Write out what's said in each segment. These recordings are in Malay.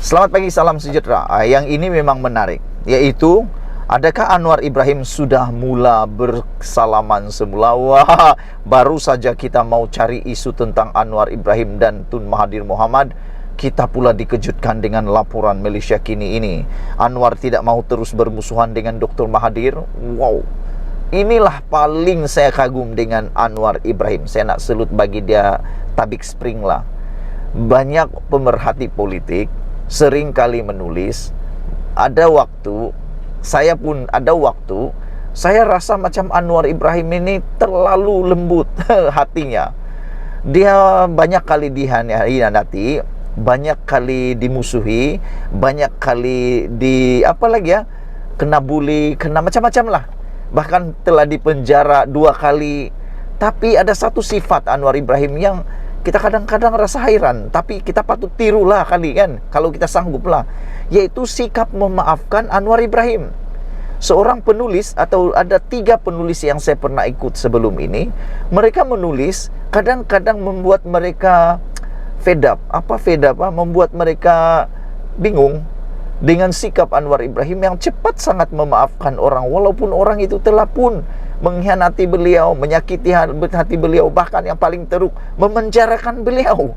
Selamat pagi, salam sejahtera. Yang ini memang menarik, yaitu adakah Anwar Ibrahim sudah mula bersalaman semula? Wah, baru saja kita mau cari isu tentang Anwar Ibrahim dan Tun Mahathir Mohamad, kita pula dikejutkan dengan laporan Malaysia Kini ini. Anwar tidak mau terus bermusuhan dengan Dr. Mahathir. Wow, inilah paling saya kagum dengan Anwar Ibrahim. Saya nak salute bagi dia, tabik spring lah. Banyak pemerhati politik sering kali menulis, ada waktu, saya pun ada waktu, saya rasa macam Anwar Ibrahim ini terlalu lembut hatinya. Dia banyak kali dihianati, banyak kali dimusuhi, banyak kali kena bully, kena macam-macam lah. Bahkan telah dipenjara 2 kali. Tapi ada satu sifat Anwar Ibrahim yang kita kadang-kadang rasa hairan, tapi kita patut tirulah kali kan, kalau kita sanggup lah, yaitu sikap memaafkan Anwar Ibrahim. Seorang penulis, atau ada 3 penulis yang saya pernah ikut sebelum ini, mereka menulis kadang-kadang membuat mereka fed up, membuat mereka bingung dengan sikap Anwar Ibrahim yang cepat sangat memaafkan orang, walaupun orang itu telah pun mengkhianati beliau, menyakiti hati beliau, bahkan yang paling teruk, memenjarakan beliau.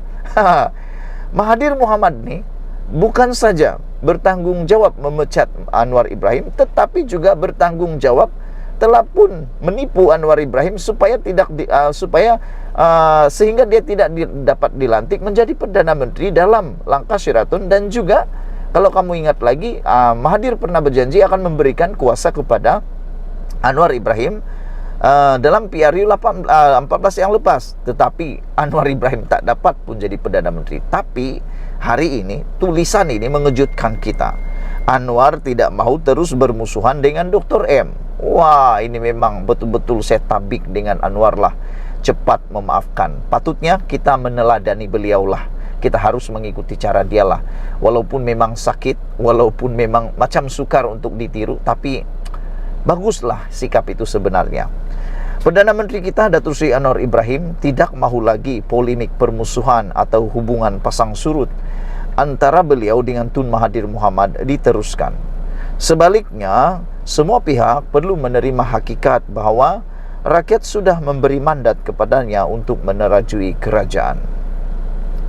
Mahathir Mohamad ni bukan saja bertanggung jawab memecat Anwar Ibrahim, tetapi juga bertanggung jawab telah pun menipu Anwar Ibrahim sehingga dia tidak dapat dilantik menjadi Perdana Menteri dalam langkah Sheraton. Dan juga kalau kamu ingat lagi, Mahathir pernah berjanji akan memberikan kuasa kepada Anwar Ibrahim dalam PRU 14 yang lepas. Tetapi Anwar Ibrahim tak dapat pun jadi Perdana Menteri. Tapi hari ini tulisan ini mengejutkan kita. Anwar tidak mahu terus bermusuhan dengan Dr. M. Wah, ini memang betul-betul saya tabik dengan Anwar lah. Cepat memaafkan. Patutnya kita meneladani beliau lah. Kita harus mengikuti cara dia lah. Walaupun memang sakit, walaupun memang macam sukar untuk ditiru, tapi baguslah sikap itu sebenarnya. Perdana Menteri kita, Datuk Seri Anwar Ibrahim, tidak mahu lagi polemik permusuhan atau hubungan pasang surut antara beliau dengan Tun Mahathir Mohamad diteruskan. Sebaliknya, semua pihak perlu menerima hakikat bahawa rakyat sudah memberi mandat kepadanya untuk menerajui kerajaan.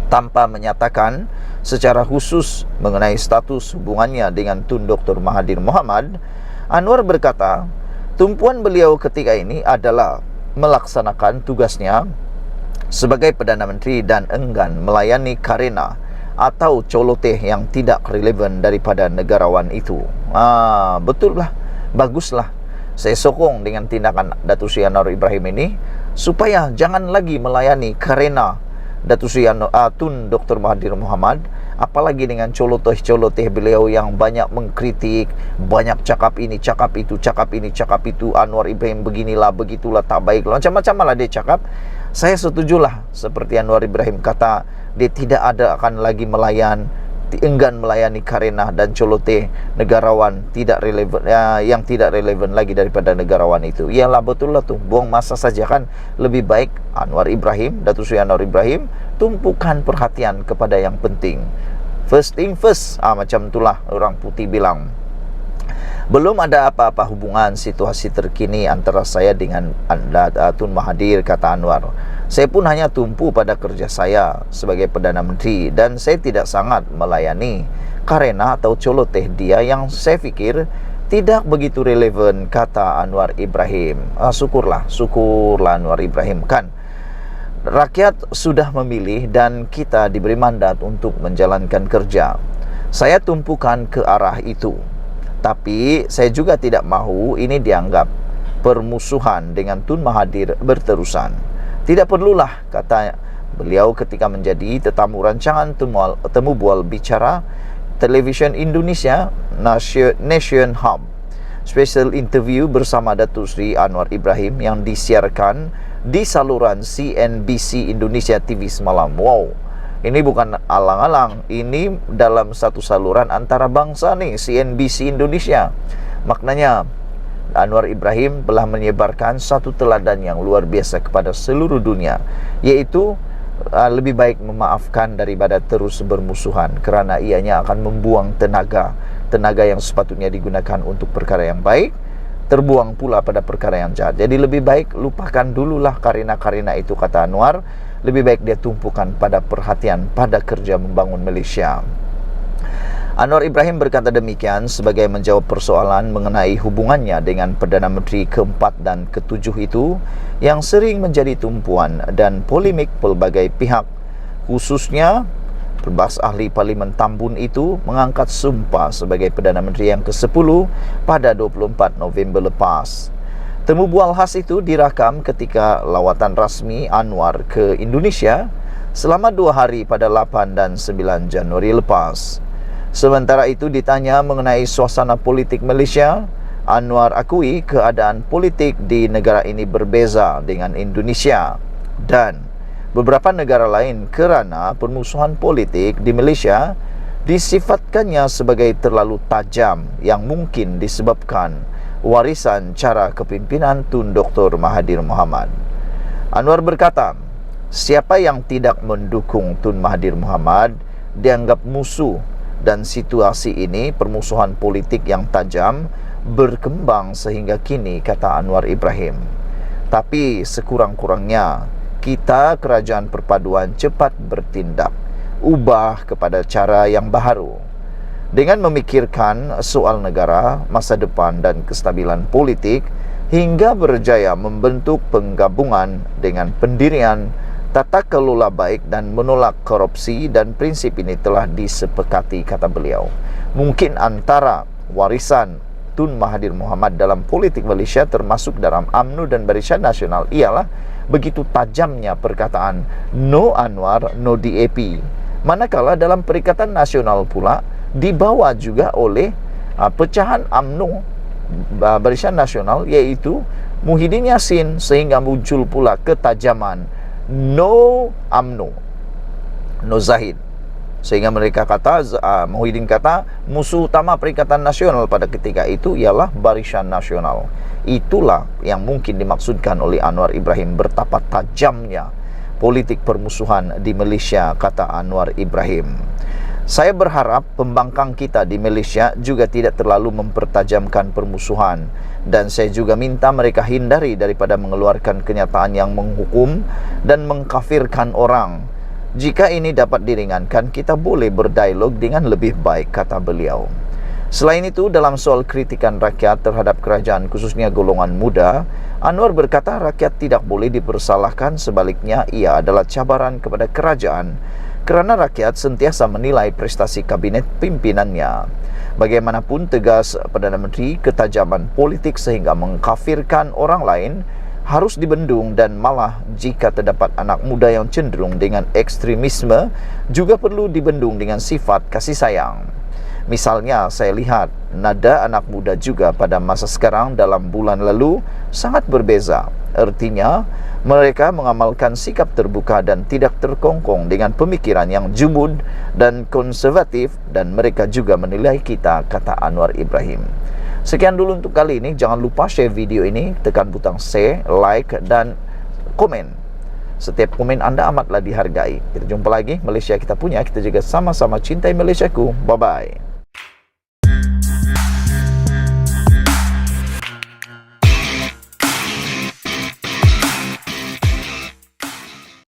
Tanpa menyatakan secara khusus mengenai status hubungannya dengan Tun Dr. Mahathir Mohamad, Anwar berkata, tumpuan beliau ketika ini adalah melaksanakan tugasnya sebagai Perdana Menteri dan enggan melayani karena atau coloteh yang tidak relevan daripada negarawan itu. Betul lah, baguslah. Saya sokong dengan tindakan Datuk Seri Anwar Ibrahim ini supaya jangan lagi melayani karena Datuk Seri Tun Dr. Mahathir Mohamad, apalagi dengan coloteh-coloteh beliau yang banyak mengkritik, banyak cakap ini, cakap itu, cakap ini, cakap itu. Anwar Ibrahim beginilah, begitulah, tak baik, macam-macam malah dia cakap. Saya setujulah seperti Anwar Ibrahim kata, dia tidak ada akan lagi enggan melayani karena dan coloteh negarawan tidak relevan, yang tidak relevan lagi daripada negarawan itu. Iyalah, betul lah tu, buang masa saja kan. Lebih baik Anwar Ibrahim, Datuk Seri Anwar Ibrahim, tumpukan perhatian kepada yang penting. First thing first, macam itulah orang putih bilang. Belum ada apa-apa hubungan situasi terkini antara saya dengan Tun Mahathir, kata Anwar. Saya pun hanya tumpu pada kerja saya sebagai Perdana Menteri dan saya tidak sangat melayani karena atau coloteh dia yang saya fikir tidak begitu relevan, kata Anwar Ibrahim. Syukurlah Anwar Ibrahim kan. Rakyat sudah memilih dan kita diberi mandat untuk menjalankan kerja. Saya tumpukan ke arah itu. Tapi saya juga tidak mahu ini dianggap permusuhan dengan Tun Mahathir berterusan. Tidak perlulah, kata beliau ketika menjadi tetamu rancangan temu bual bicara Televisyen Indonesia Nation Hub, special interview bersama Datuk Seri Anwar Ibrahim yang disiarkan di saluran CNBC Indonesia TV semalam. Wow, ini bukan alang-alang, ini dalam satu saluran antara bangsa nih, CNBC Indonesia. Maknanya Anwar Ibrahim telah menyebarkan satu teladan yang luar biasa kepada seluruh dunia, yaitu lebih baik memaafkan daripada terus bermusuhan, kerana ianya akan membuang tenaga yang sepatutnya digunakan untuk perkara yang baik, terbuang pula pada perkara yang jahat. Jadi lebih baik lupakan dululah karina-karina itu, kata Anwar. Lebih baik dia tumpukan pada perhatian pada kerja membangun Malaysia. Anwar Ibrahim berkata demikian sebagai menjawab persoalan mengenai hubungannya dengan Perdana Menteri keempat dan ketujuh itu yang sering menjadi tumpuan dan polemik pelbagai pihak. Khususnya, berbahas ahli Parlimen Tambun itu mengangkat sumpah sebagai Perdana Menteri yang ke-10 pada 24 November lepas. Temu bual khas itu dirakam ketika lawatan rasmi Anwar ke Indonesia selama 2 hari pada 8 dan 9 Januari lepas. Sementara itu ditanya mengenai suasana politik Malaysia, Anwar akui keadaan politik di negara ini berbeza dengan Indonesia dan beberapa negara lain kerana permusuhan politik di Malaysia disifatkannya sebagai terlalu tajam yang mungkin disebabkan warisan cara kepimpinan Tun Dr. Mahathir Mohamad. Anwar berkata, siapa yang tidak mendukung Tun Mahathir Mohamad dianggap musuh, dan situasi ini, permusuhan politik yang tajam, berkembang sehingga kini, kata Anwar Ibrahim. Tapi sekurang-kurangnya, kita kerajaan perpaduan cepat bertindak, ubah kepada cara yang baharu. Dengan memikirkan soal negara, masa depan dan kestabilan politik, hingga berjaya membentuk penggabungan dengan pendirian tata kelola baik dan menolak korupsi, dan prinsip ini telah disepakati, kata beliau. Mungkin antara warisan Tun Mahathir Mohamad dalam politik Malaysia termasuk dalam UMNO dan Barisan Nasional ialah begitu tajamnya perkataan no Anwar, no DAP. Manakala dalam Perikatan Nasional pula dibawa juga oleh pecahan UMNO Barisan Nasional, iaitu Muhyiddin Yassin, sehingga muncul pula ketajaman no UMNO, no Zahid, sehingga mereka kata, Muhyiddin kata, musuh utama Perikatan Nasional pada ketika itu ialah Barisan Nasional. Itulah yang mungkin dimaksudkan oleh Anwar Ibrahim, betapa tajamnya politik permusuhan di Malaysia, kata Anwar Ibrahim. Saya berharap pembangkang kita di Malaysia juga tidak terlalu mempertajamkan permusuhan, dan saya juga minta mereka hindari daripada mengeluarkan kenyataan yang menghukum dan mengkafirkan orang. Jika ini dapat diringankan, kita boleh berdialog dengan lebih baik, kata beliau. Selain itu, dalam soal kritikan rakyat terhadap kerajaan, khususnya golongan muda, Anwar berkata rakyat tidak boleh dipersalahkan, sebaliknya ia adalah cabaran kepada kerajaan kerana rakyat sentiasa menilai prestasi kabinet pimpinannya. Bagaimanapun tegas Perdana Menteri, ketajaman politik sehingga mengkafirkan orang lain harus dibendung, dan malah jika terdapat anak muda yang cenderung dengan ekstremisme juga perlu dibendung dengan sifat kasih sayang. Misalnya, saya lihat nada anak muda juga pada masa sekarang dalam bulan lalu sangat berbeza. Artinya, mereka mengamalkan sikap terbuka dan tidak terkongkong dengan pemikiran yang jumud dan konservatif, dan mereka juga menilai kita, kata Anwar Ibrahim. Sekian dulu untuk kali ini. Jangan lupa share video ini, tekan butang share, like dan komen. Setiap komen anda amatlah dihargai. Kita jumpa lagi. Malaysia kita punya, kita juga sama-sama cintai Malaysiaku. Bye-bye.